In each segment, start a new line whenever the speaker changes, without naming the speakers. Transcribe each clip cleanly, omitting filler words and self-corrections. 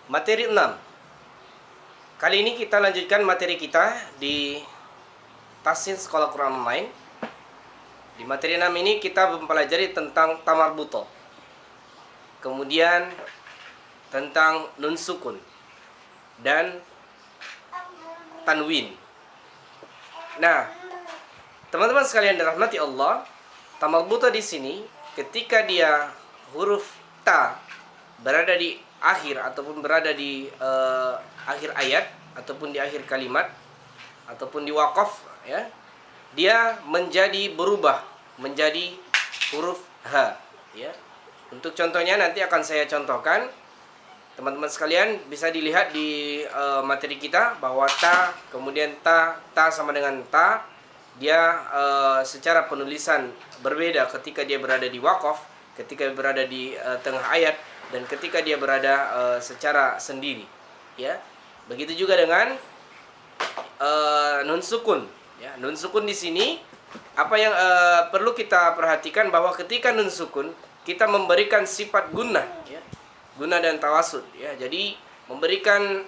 Materi 6. Kali ini kita lanjutkan materi kita di Tahsin Sekolah Quran Online. Di materi 6 ini kita mempelajari tentang tamarbuto. Kemudian tentang nun sukun dan tanwin. Nah, teman-teman sekalian dirahmati Allah, tamarbuto di sini ketika dia huruf ta berada di akhir ataupun berada di akhir ayat ataupun di akhir kalimat ataupun di waqaf, ya, dia menjadi berubah menjadi huruf H, ya. Untuk contohnya nanti akan saya contohkan. Teman-teman sekalian bisa dilihat di materi kita bahwa ta, kemudian ta sama dengan ta, dia secara penulisan berbeda ketika dia berada di waqaf, ketika berada di tengah ayat, dan ketika dia berada secara sendiri, ya. Begitu juga dengan nun sukun, ya. Nun sukun di sini apa yang perlu kita perhatikan bahwa ketika nun sukun kita memberikan sifat gunnah, ya. Gunnah dan tawasud, ya. Jadi memberikan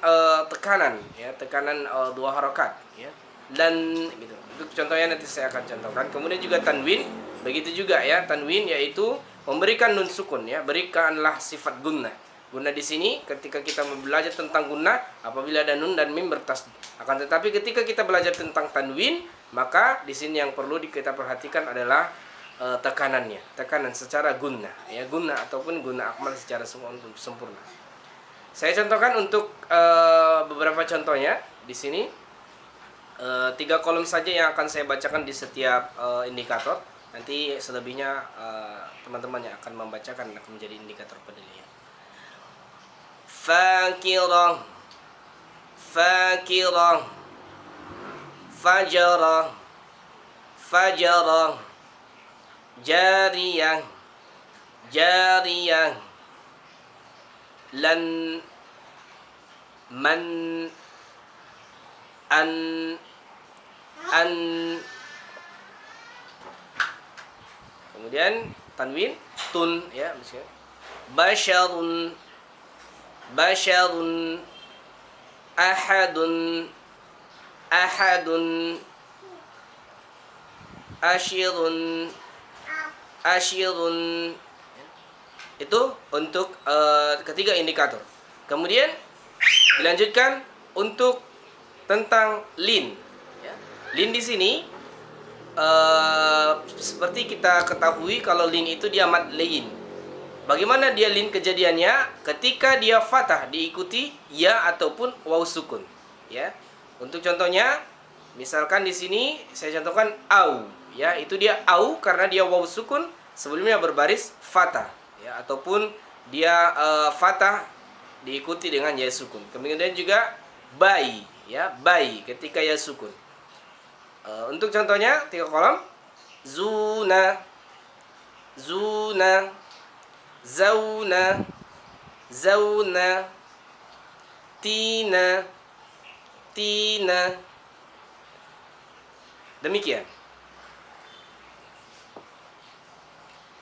tekanan, ya, tekanan dua harokat, ya. Dan gitu. Itu contohnya nanti saya akan contohkan. Kemudian juga tanwin, begitu juga, ya. Tanwin yaitu memberikan nun sukun, ya. Berikanlah sifat gunnah. Gunnah di sini ketika kita belajar tentang gunnah apabila ada nun dan mim bertasdid. Akan tetapi ketika kita belajar tentang tanwin, maka di sini yang perlu kita perhatikan adalah tekanannya, tekanan secara gunnah, ya, gunnah ataupun gunnah akmal secara sempurna. Saya contohkan untuk beberapa contohnya di sini. 3 kolom saja yang akan saya bacakan di setiap indikator. Nanti selebihnya teman-teman yang akan membacakan akan menjadi indikator penilaian. Fakirah, fakirah, fajarah, fajarah, jariyah, jariyah, lan, man, an, kemudian tanwin tun, ya, misalnya basyarun, basyarun, ahadun, ahadun, asyirun, asyirun. Itu untuk ketiga indikator. Kemudian dilanjutkan untuk tentang lin, ya. Lin di sini seperti kita ketahui kalau lin itu dia mad lain. Bagaimana dia lin kejadiannya? Ketika dia fathah diikuti ya ataupun waw sukun, ya. Untuk contohnya, misalkan di sini saya contohkan au, ya, itu dia au karena dia waw sukun sebelumnya berbaris fathah, ya, ataupun dia fathah diikuti dengan ya sukun. Kemudian juga bai, ya, bai ketika ya sukun. Untuk contohnya 3 kolom. Zuna, zuna, zauna, zauna, tina, tina. Demikian.